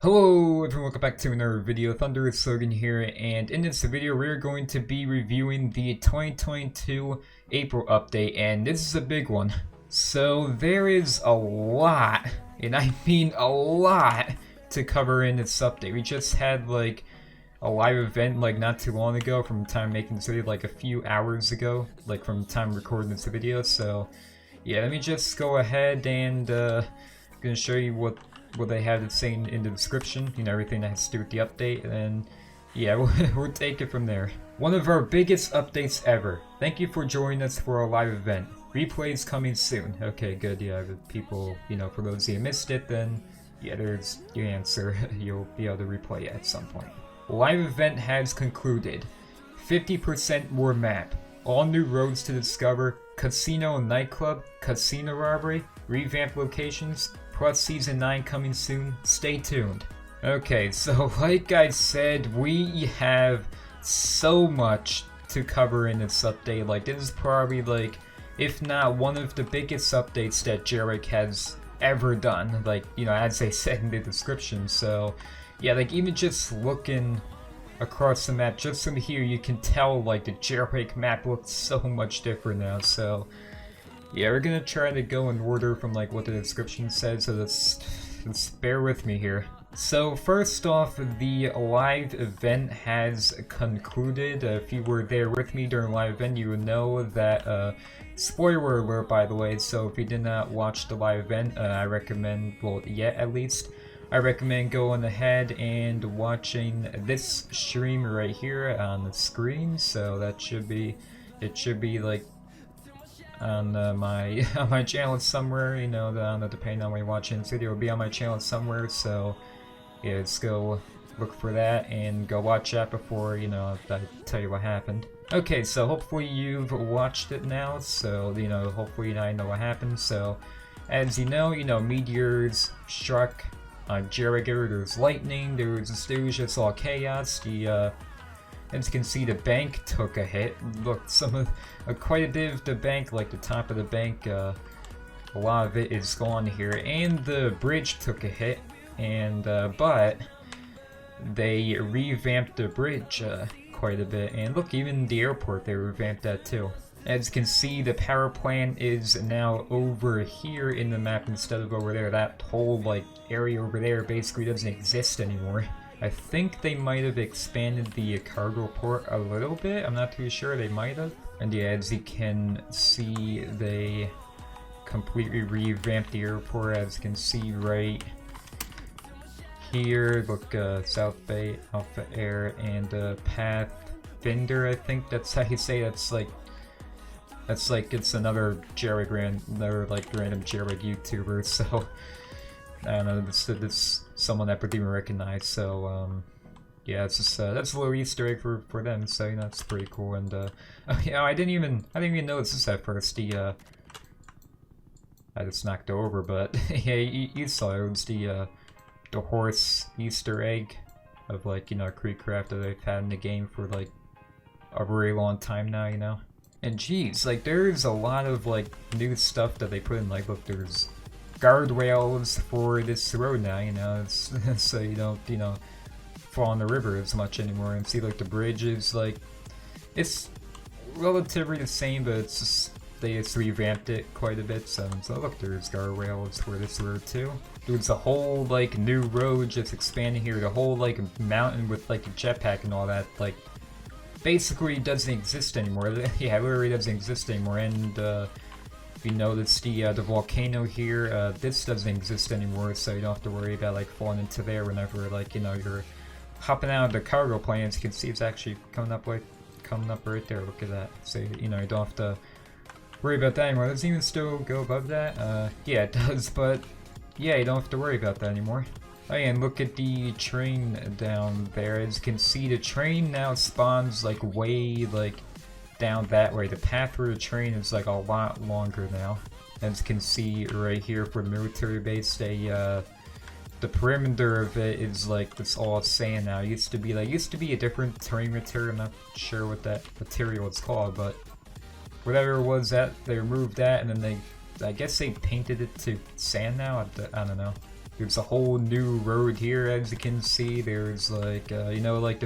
Hello everyone, welcome back to another video. Thunder is Slogan here, and in this video we're going to be reviewing the 2022 April update, and this is a big one. So there is a lot, and I mean a lot, to cover in this update. We just had like a live event like not too long ago from the time making this video, like a few hours ago, like from the time recording this video. So yeah, let me just go ahead and gonna show you what they have to say in the description, everything that has to do with the update, and then, yeah, we'll take it from there. One of our biggest updates ever. Thank you for joining us for our live event. Replays coming soon. Okay, good, yeah, but people, for those of you who missed it, then, yeah, there's your answer. You'll be able to replay it at some point. Live event has concluded. 50% more map. All new roads to discover. Casino and nightclub. Casino Robbery. Revamped locations. Plus Season 9 coming soon. Stay tuned. Okay, so like I said, we have so much to cover in this update. Like, this is probably, like, if not one of the biggest updates that Jailbreak has ever done. Like, as they said in the description. So, yeah, like, even just looking across the map, just from here, you can tell, like, the Jailbreak map looks so much different now. So, yeah, we're gonna try to go in order from like what the description says, so let's bear with me here. So first off, the live event has concluded. If you were there with me during the live event, you would know that, spoiler alert by the way, so if you did not watch the live event, I recommend, well, yet at least, I recommend going ahead and watching this stream right here on the screen. So that should be, like on my channel somewhere, depending on when you're watching this video, it'll be on my channel somewhere. So yeah, let's go look for that and go watch that before I tell you what happened. Okay, so hopefully you've watched it now. So hopefully now you know what happened. So as you know, meteors struck on Jailbreak. There's lightning. There was a stooge. It's all chaos. As you can see, the bank took a hit. Look, quite a bit of the bank, like the top of the bank, a lot of it is gone here. And the bridge took a hit, and but they revamped the bridge quite a bit. And look, even the airport, they revamped that too. As you can see, the power plant is now over here in the map instead of over there. That whole like area over there basically doesn't exist anymore. I think they might have expanded the cargo port a little bit. I'm not too sure. They might have. And yeah, as you can see, they completely revamped the airport. As you can see right here, look, South Bay, Alpha Air, and Pathfinder. I think that's how you say. That's like it's another random Jailbreak YouTuber. So I don't know. This someone that I didn't even recognize. So yeah, it's just that's a little Easter egg for them. So that's pretty cool. And oh, yeah, I didn't even notice this at first. I just knocked it over, but yeah, you saw it. It was the horse Easter egg of like Creek Craft that they've had in the game for like a very long time now. And geez, like there's a lot of like new stuff that they put in. Like look, there's guardrails for this road now, it's, so you don't, fall in the river as much anymore. And see, like the bridge is like, it's relatively the same, but it's just, they just revamped it quite a bit. So look, there's guardrails for this road too. There's a whole like new road just expanding here. The whole like mountain with like a jetpack and all that, like basically doesn't exist anymore. Yeah, it literally doesn't exist anymore. And if you notice the volcano here, this doesn't exist anymore, so you don't have to worry about like falling into there whenever like you're hopping out of the cargo planes. You can see it's actually coming up right there. Look at that. So you don't have to worry about that anymore. Does it even still go above that? Yeah, it does, but yeah, you don't have to worry about that anymore. Oh yeah, and look at the train down there. As you can see, the train now spawns like way like down that way. The path for the train is like a lot longer now. As you can see right here for the military base, the perimeter of it is like this all sand now. It used to be a different terrain material. I'm not sure what that material is called, but whatever it was, that they removed that, and then I guess they painted it to sand now. I don't know. there's a whole new road here, as you can see. There's like like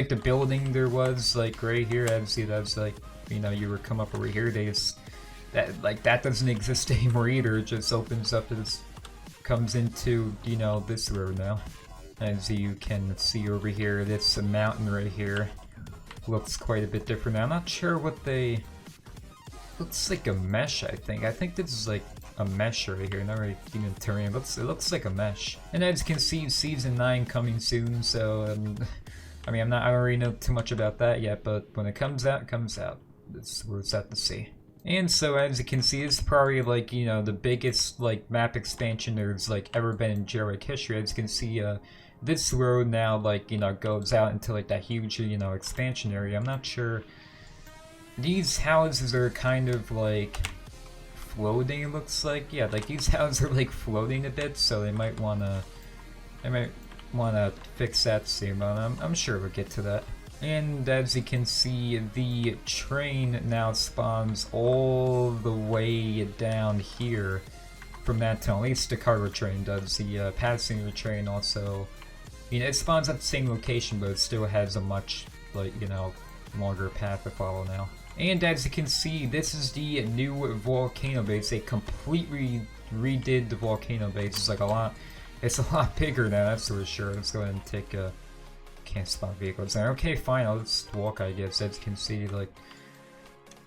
the building there was like right here. As you see, that's like you were come up over here. They just that doesn't exist anymore either. It just opens up to this, comes into this road now. As you can see over here, this mountain right here looks quite a bit different now. I'm not sure what they. Looks like a mesh, I think. I think this is like a mesh right here, not really even terrain. It looks like a mesh. And as you can see, season 9 coming soon. So I mean, I don't really know too much about that yet, but when it comes out, it comes out. That's where it's at to see. And so as you can see, it's probably like the biggest like map expansion there's like ever been in Jailbreak history. As you can see, this road now like goes out into like that huge expansion area. I'm not sure. These houses are kind of like floating, it looks like. Yeah, like these houses are like floating a bit, so they might wanna fix that soon, but I'm sure we'll get to that. And as you can see, the train now spawns all the way down here from that tunnel. At least the cargo train does. The passenger train also, it spawns at the same location, but it still has a much like longer path to follow now. And as you can see, this is the new volcano base. They completely redid the volcano base. It's a lot bigger now, that's for sure. Let's go ahead and take a. Can't spot vehicles there. Okay, fine. I'll just walk, I guess. As you can see, like,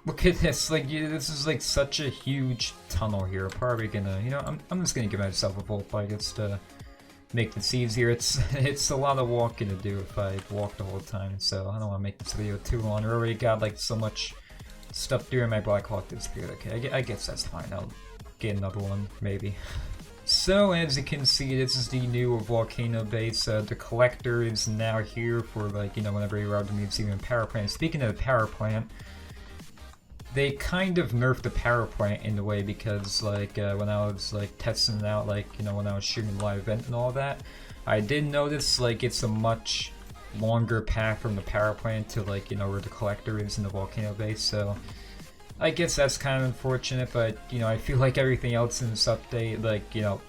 look at this. Like, this is like such a huge tunnel here. Probably gonna, I'm just gonna give myself a volt bike just to make this easier. It's a lot of walking to do if I walk the whole time. So I don't want to make this video too long. I already got like so much stuff during my Black Hawk disappeared. Okay, I guess that's fine. I'll get another one maybe. So as you can see, this is the new volcano base. The collector is now here for like whenever you rob the museum and power plant. Speaking of the power plant, they kind of nerfed the power plant in a way because like when I was like testing it out, like when I was shooting the live event and all that, I did notice like it's a much longer path from the power plant to like where the collector is in the volcano base. So I guess that's kind of unfortunate, but I feel like everything else in this update like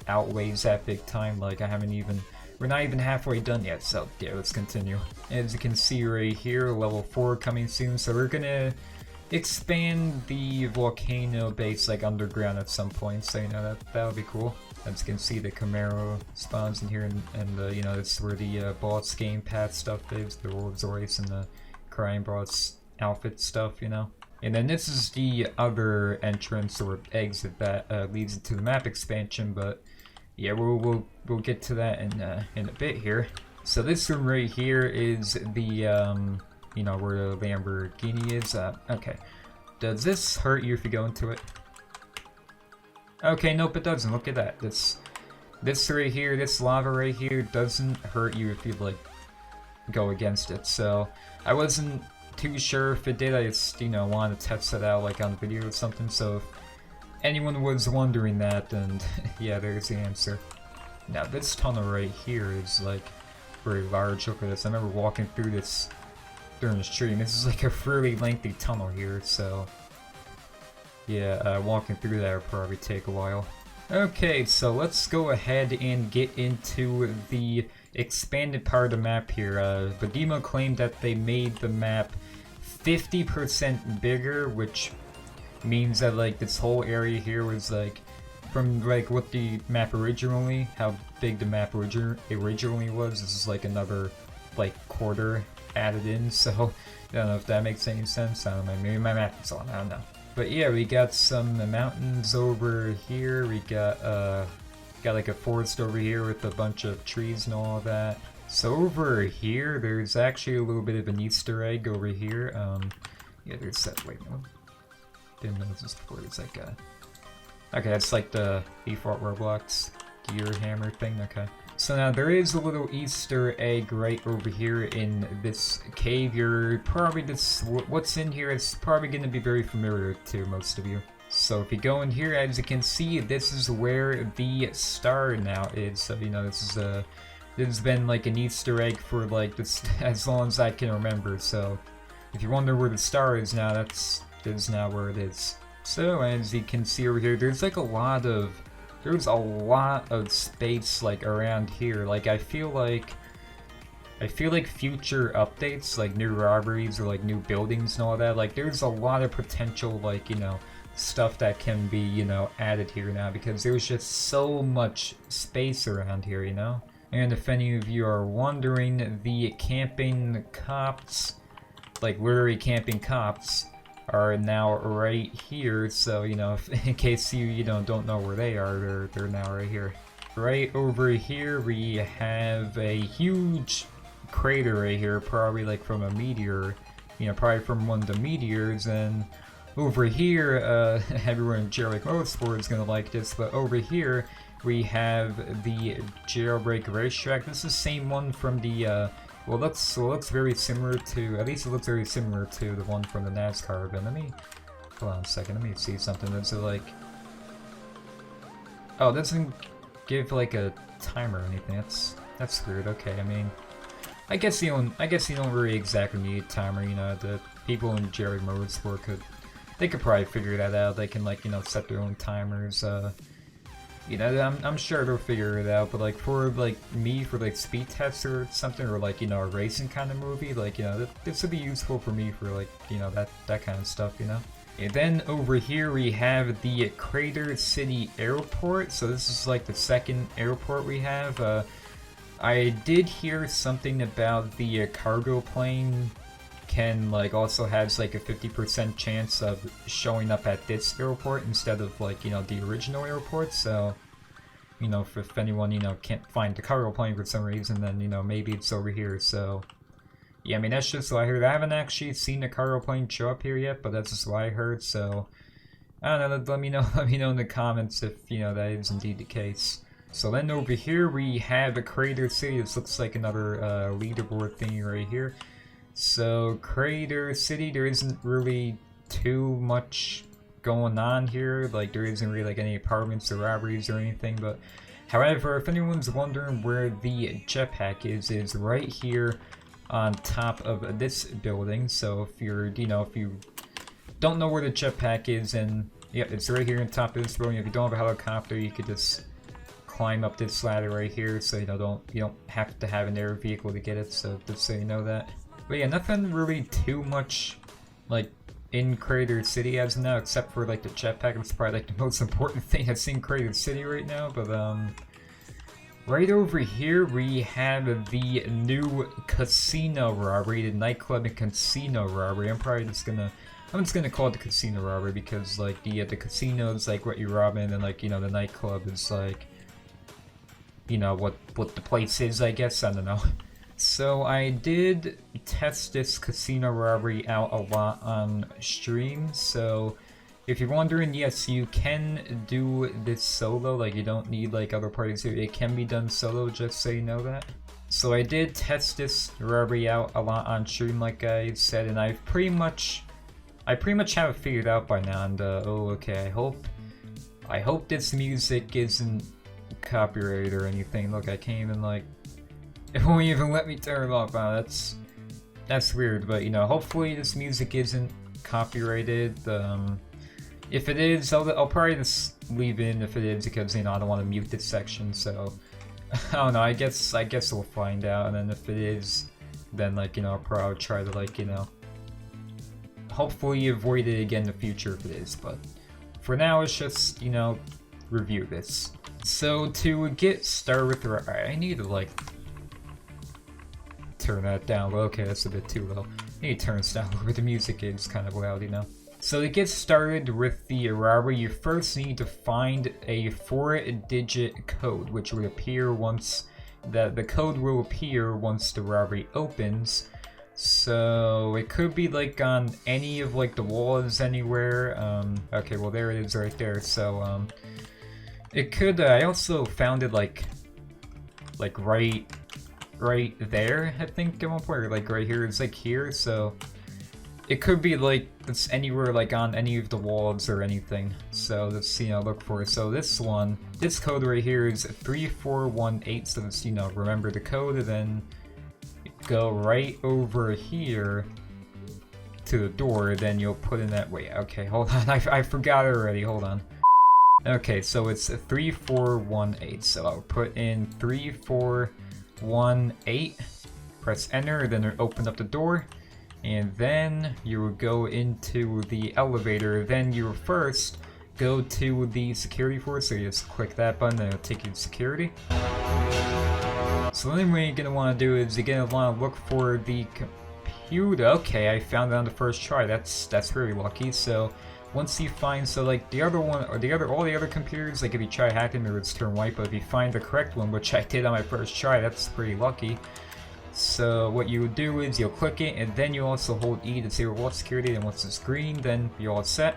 outweighs that big time. Like we're not even halfway done yet, so yeah, let's continue. As you can see right here, level 4 coming soon, so we're gonna expand the volcano base like underground at some point, so that would be cool. As you can see, the Camaro spawns in here, and that's where the boss game path stuff is, the Rolls Royce and the Crime Boss outfit stuff, And then this is the other entrance or exit that leads into the map expansion, but yeah, we'll get to that in a bit here. So this room right here is the where the Lamborghini is. Okay, does this hurt you if you go into it? Okay, nope, it doesn't. Look at that. This right here, this lava right here doesn't hurt you if you like go against it. So I wasn't too sure if it did. I just wanted to test it out like on video or something. So if anyone was wondering that, then yeah, there's the answer. Now this tunnel right here is like very large. Look at this. I remember walking through this during the stream. This is like a fairly lengthy tunnel here, so yeah, walking through that will probably take a while. Okay, so let's go ahead and get into the expanded part of the map here. Badimo claimed that they made the map 50% bigger, which means that like this whole area here was like from like what the map originally, how big the map originally was. This is like another like quarter added in, so I don't know if that makes any sense. I don't know, maybe my math is on, I don't know. But yeah, we got some mountains over here. We got like a forest over here with a bunch of trees and all that. So over here, there's actually a little bit of an Easter egg over here. Yeah, there's that. Wait, no, didn't notice this before. It's like okay, it's like the default Roblox gear hammer thing. Okay. So now there is a little Easter egg right over here in this cave. You're probably what's in here is probably going to be very familiar to most of you. So if you go in here, as you can see, this is where the star now is. So this has been like an Easter egg for like this as long as I can remember. So if you wonder where the star is now, that is now where it is. So as you can see over here, there's like a lot of there's a lot of space like around here. Like I feel like future updates, like new robberies or like new buildings and all that, like there's a lot of potential, like, you know, stuff that can be, you know, added here now, because there's just so much space around here, you know? And if any of you are wondering, the camping cops, like literally camping cops, are now right here, so, you know, if, in case you know, don't know where they are, they're now right here. Right over here we have a huge crater right here, probably like from a meteor, you know, probably from one of the meteors. And over here, everyone in Jailbreak Motorsport is gonna like this, but over here we have the Jailbreak Racetrack. This is the same one from the, well, it looks very similar to, at least it looks very similar to the one from the NASCAR event. Let me, hold on a second, let me see something. That's like, oh, it doesn't give like a timer or anything. That's weird. Okay, I mean, I guess you don't really exactly need a timer, you know. The people in Jailbreak Motorsport they could probably figure that out. They can, like, you know, set their own timers, you know, I'm sure they'll figure it out. But like for like me, for like speed tests or something, or like, you know, a racing kind of movie, like, you know, this would be useful for me for, like, you know, that kind of stuff, you know. And then over here we have the Crater City Airport. So this is like the second airport we have. I did hear something about the cargo plane can, like, also has like a 50% chance of showing up at this airport instead of, like, you know, the original airport. So, you know, if anyone, you know, can't find the cargo plane for some reason, then, you know, maybe it's over here. So yeah, I mean, that's just what I heard. I haven't actually seen the cargo plane show up here yet, but that's just what I heard. So I don't know, let me know in the comments if, you know, that is indeed the case. So then over here we have a Crater City. This looks like another leaderboard thingy right here. So Crater City, there isn't really too much going on here. Like, there isn't really like any apartments or robberies or anything. But however, if anyone's wondering where the jetpack is right here on top of this building. So if you're, you know, if you don't know where the jetpack is, and yeah, it's right here on top of this building. If you don't have a helicopter, you could just climb up this ladder right here, so you know, you don't have to have an air vehicle to get it. So just so you know that. But yeah, nothing really too much like in Crater City as of now, except for like the jetpack. It's probably like the most important thing that's in Crater City right now. But right over here we have the new Casino Robbery, the nightclub and casino robbery. I'm just gonna call it the Casino Robbery, because like the casino is like what you're robbing, and like, you know, the nightclub is like, you know, what the place is, I guess. I don't know. So I did test this Casino Robbery out a lot on stream. So if you're wondering, yes, you can do this solo. Like, you don't need like other parties here. It can be done solo, just so you know that. So I did test this robbery out a lot on stream, like I said, and I pretty much have it figured out by now. And oh, okay, I hope this music isn't copyrighted or anything. Look, I can't even, like, it won't even let me turn it off. Wow, that's weird. But, you know, hopefully this music isn't copyrighted. If it is, I'll probably just leave it in if it is, because, you know, I don't want to mute this section. So I don't know, I guess we'll find out. And then if it is, then, like, you know, I'll probably try to, like, you know, hopefully avoid it again in the future if it is. But for now, it's just, you know, review this. So to get started with, I need to, like, turn that down. Okay, that's a bit too low. I need to turn this down where the music is kind of loud, you know. So to get started with the robbery, you first need to find a 4-digit code, which will appear once the code will appear once the robbery opens. So it could be like on any of like the walls anywhere. Okay, well there it is right there. So it could. I also found it like right there, I think, at one point, or like right here. It's like here, so it could be like it's anywhere, like on any of the walls or anything. So let's, you know, look for it. So this code right here is 3418. So let's, you know, remember the code, and then go right over here to the door. Then you'll put in that. Wait, okay, hold on. I forgot already. Hold on. Okay, so it's 3418. So I'll put in 3418. Press enter, then open up the door, and then you will go into the elevator. Then you will first go to the security floor, so you just click that button and it'll take you to security. So then what you're going to want to do is you're going to want to look for the computer. Okay, I found it on the first try. That's really lucky. So once you find, so like the other one, or all the other computers, like if you try hacking them, it would turn white, but if you find the correct one, which I did on my first try, that's pretty lucky. So what you would do is you'll click it, and then you also hold E to say what security, and once it's green, then you're all set.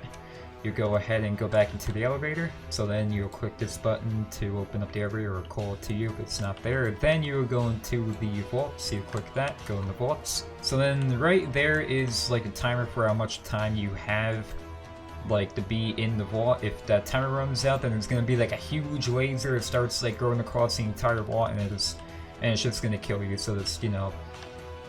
You go ahead and go back into the elevator. So then you'll click this button to open up the elevator or call it to you if it's not there. Then you'll go into the vaults. So you click that, go in the vaults. So then right there is like a timer for how much time you have like to be in the vault. If that timer runs out, then there's gonna be like a huge laser. It starts like going across the entire vault, and it's just gonna kill you. So that's, you know,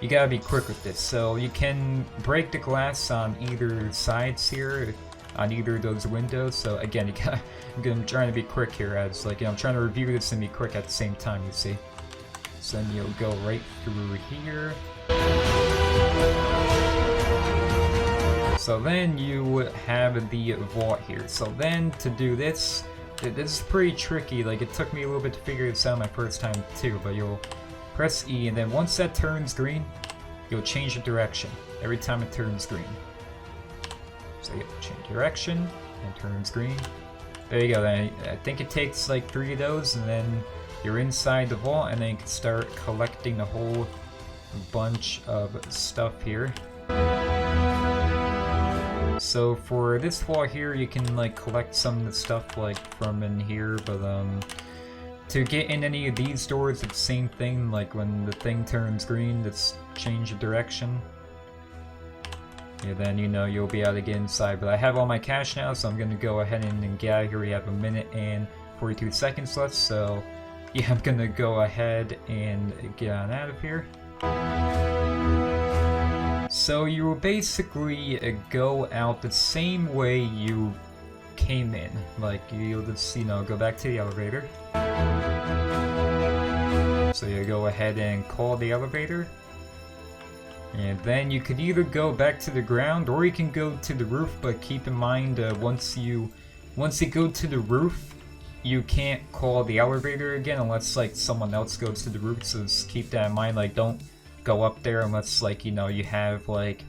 you gotta be quick with this. So you can break the glass on either sides here, on either of those windows. So again, you gotta, I'm trying to be quick here, as like, you know, I'm trying to review this and be quick at the same time, you see. So then you'll go right through here. So then you have the vault here. So then to do this, this is pretty tricky. Like, it took me a little bit to figure this out my first time too, but you'll press E, and then once that turns green, you'll change the direction every time it turns green. So you change direction, and it turns green. There you go. Then I think it takes like 3 of those, and then you're inside the vault, and then you can start collecting a whole bunch of stuff here. So for this vault here, you can like collect some of the stuff like from in here, but to get in any of these doors, it's the same thing. Like when the thing turns green, just change the direction. Yeah, then you know you'll be able to get inside. But I have all my cash now, so I'm gonna go ahead and get out of here. We have 1 minute and 42 seconds left, so yeah, I'm gonna go ahead and get on out of here. So you will basically go out the same way you came in. Like, you'll just, you know, go back to the elevator. So you go ahead and call the elevator. And then you could either go back to the ground, or you can go to the roof, but keep in mind, once you go to the roof, you can't call the elevator again unless like someone else goes to the roof, so just keep that in mind. Like, don't go up there unless, like, you know, you have like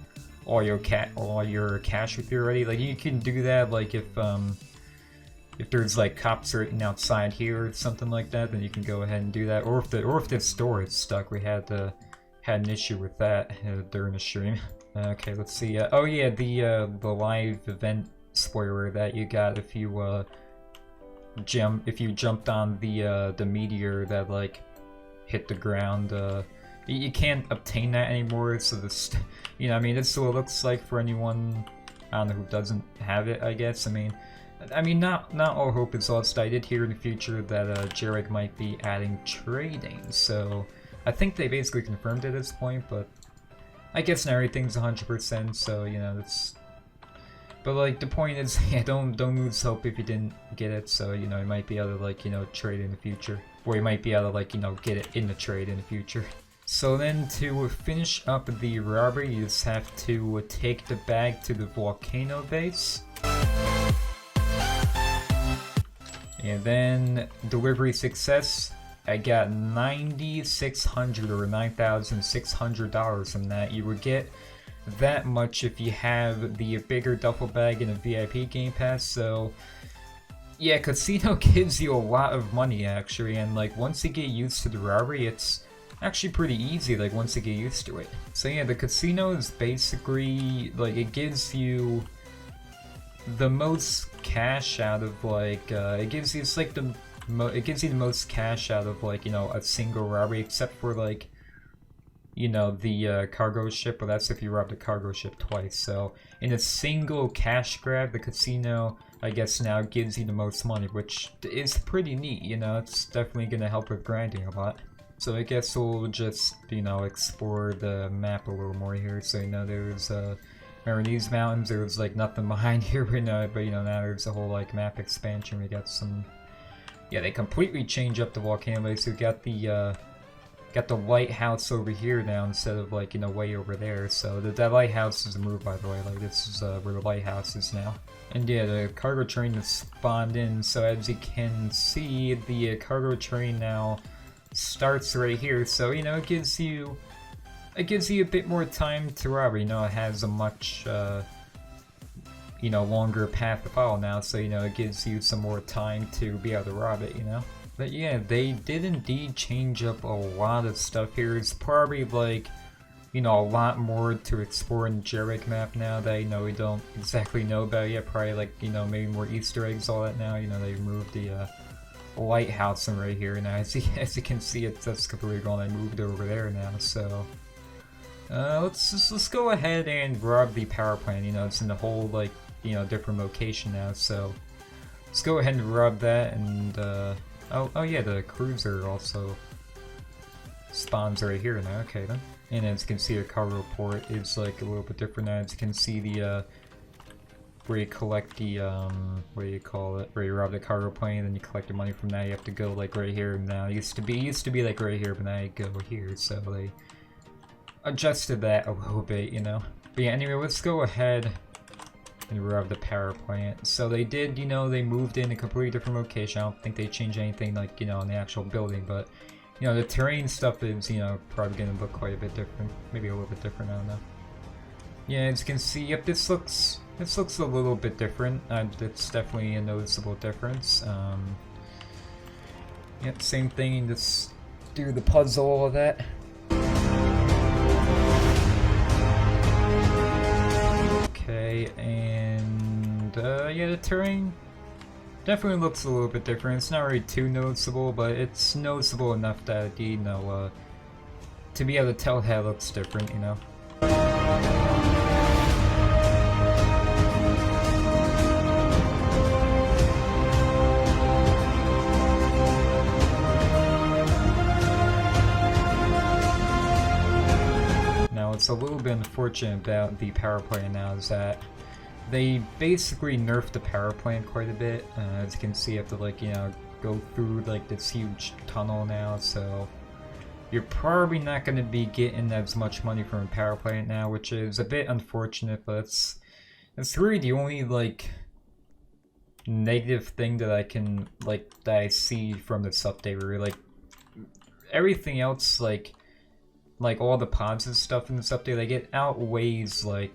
all your cash with you already. Like, you can do that like if there's like cops written outside here or something like that, then you can go ahead and do that. Or if this door is stuck, we had an issue with that during the stream. Okay, let's see. Oh yeah, the live event spoiler that you got if you jumped on the meteor that like hit the ground. You can't obtain that anymore. So this, you know, I mean, this is what it looks like for anyone, I don't know, who doesn't have it, I guess. I mean, not all hope is lost. I did hear in the future that Jailbreak might be adding trading, so I think they basically confirmed it at this point, but I guess not everything's 100%, so, you know, it's... But, like, the point is, yeah, don't lose hope if you didn't get it, so, you know, you might be able to, like, you know, trade in the future. Or you might be able to, like, you know, get it in the trade in the future. So then, to finish up the robbery, you just have to take the bag to the volcano base. And then, delivery success. I got $9,600 or $9,600 from that. You would get that much if you have the bigger duffel bag and a VIP game pass. So yeah, Casino gives you a lot of money actually, and like once you get used to the robbery, it's actually pretty easy, like once you get used to it. So yeah, the Casino is basically like, it gives you the most cash out of like it gives you the most cash out of like, you know, a single robbery, except for like, you know, the cargo ship, but that's if you rob the cargo ship twice. So in a single cash grab, the Casino, I guess, now gives you the most money, which is pretty neat. You know, it's definitely gonna help with grinding a lot. So I guess we'll just, you know, explore the map a little more here. So, you know, there's Remember these mountains, there was like nothing behind here, but you know, now there's a whole like map expansion. We got some, yeah, they completely change up the volcano. So we got the lighthouse over here now instead of like, you know, way over there. So that lighthouse is a move, by the way. Like this is where the lighthouse is now. And yeah, the cargo train is spawned in. So as you can see, the cargo train now starts right here. So you know, it gives you a bit more time to rob. You know, it has a much you know, longer path to follow now. So you know, it gives you some more time to be able to rob it. You know. But yeah, they did indeed change up a lot of stuff here. It's probably like, you know, a lot more to explore in the Jailbreak map now that, you know, we don't exactly know about yet. Probably like, you know, maybe more Easter eggs, all that now. You know, they moved the lighthouse in right here now. As you can see, that's completely gone. I moved over there now. So let's go ahead and rob the power plant. You know, it's in a whole like, you know, different location now. So let's go ahead and rob that and Oh yeah, the cruiser also spawns right here now. Okay then. And as you can see, the cargo port is like a little bit different now. As you can see, the where you collect the what do you call it? Where you rob the cargo plane, then you collect the money from that. You have to go like right here now. It used to be like right here, but now you go here. So they adjusted that a little bit, you know. But yeah, anyway, let's go ahead and rob the power plant. So they did, you know, they moved in a completely different location. I don't think they changed anything like, you know, in the actual building, but you know, the terrain stuff is, you know, probably gonna look quite a bit different. Maybe a little bit different, I don't know. Yeah, as you can see, yep, this looks a little bit different. It's definitely a noticeable difference. Yep, same thing, just do the puzzle, all of that. Okay, and yeah, the terrain definitely looks a little bit different. It's not really too noticeable, but it's noticeable enough that, you know, to be able to tell how it looks different, you know. Now, it's a little bit unfortunate about the power plant now is that they basically nerfed the power plant quite a bit. As you can see, you have to like, you know, go through like this huge tunnel now, so you're probably not going to be getting as much money from a power plant now, which is a bit unfortunate, but it's really the only like negative thing that I can that I see from this update. Really, like everything else, like all the positive stuff in this update, like it outweighs like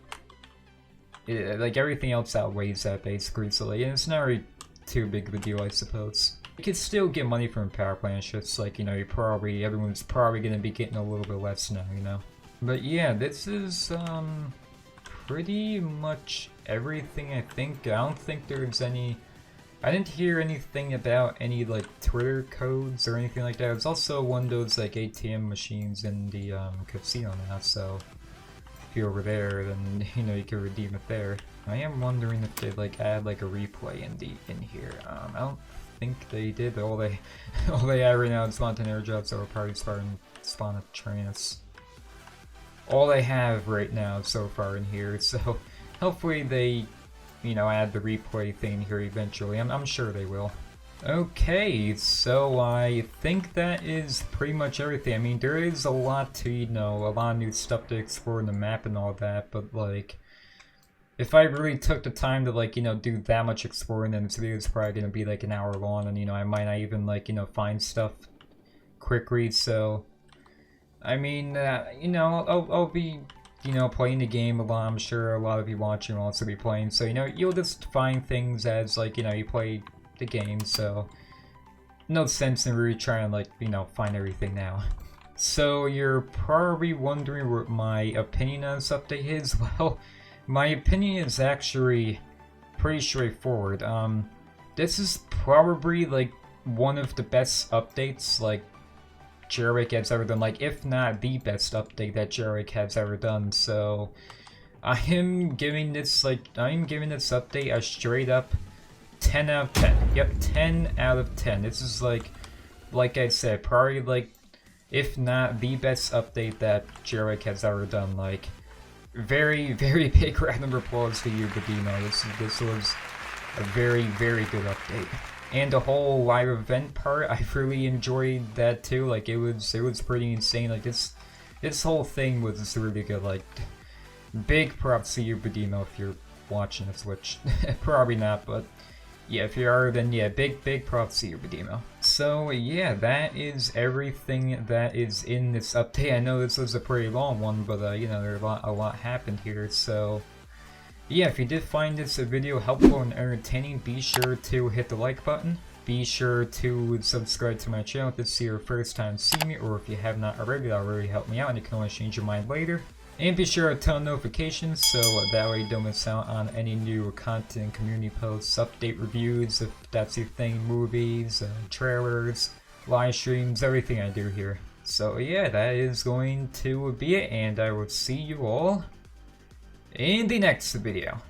everything else outweighs that basically. So like it's not really too big of a deal, I suppose. You can still get money from a power plant. It's just like, you know, everyone's probably gonna be getting a little bit less now, you know. But yeah, this is pretty much everything, I think. I don't think there's any. I didn't hear anything about any like Twitter codes or anything like that. It's also one of those like ATM machines in the casino now, so if you're over there, then you know you can redeem it there. I am wondering if they like add like a replay in here. I don't think they did. All they have right now is spontan airdrops or party spawn a train. That's all they have right now so far in here. So hopefully they, you know, add the replay thing here eventually. I'm sure they will. Okay, so I think that is pretty much everything. I mean, there is a lot to, you know, a lot of new stuff to explore in the map and all that, but like, if I really took the time to like, you know, do that much exploring, then this video is probably gonna be like an hour long, and you know, I might not even like, you know, find stuff quickly. So, I mean, you know, I'll be, you know, playing the game a lot. I'm sure a lot of you watching will also be playing, so you know, you'll just find things as like, you know, you play the game. So no sense in really trying to like, you know, find everything now. So you're probably wondering what my opinion on this update is. Well, my opinion is actually pretty straightforward. This is probably like one of the best updates like Jailbreak has ever done, like if not the best update that Jailbreak has ever done. So I am giving this update a straight up 10 out of 10. Yep, 10 out of 10. This is like I said, probably like if not the best update that Jailbreak has ever done. Like very, very big round of applause to you, Badino. This was a very, very good update. And the whole live event part, I really enjoyed that too. Like it was pretty insane. Like this whole thing was really good. Like big props to you, Badino, if you're watching this, which probably not, but yeah, if you are, then yeah, big props to you, Badimo. So yeah, that is everything that is in this update. I know this was a pretty long one, but you know, a lot happened here. So yeah, if you did find this video helpful and entertaining, be sure to hit the like button. Be sure to subscribe to my channel if this is your first time seeing me, or if you have not already, that'll really help me out, and you can always change your mind later. And be sure to turn on notifications so that way you don't miss out on any new content, community posts, update reviews, if that's your thing, movies, trailers, live streams, everything I do here. So yeah, that is going to be it, and I will see you all in the next video.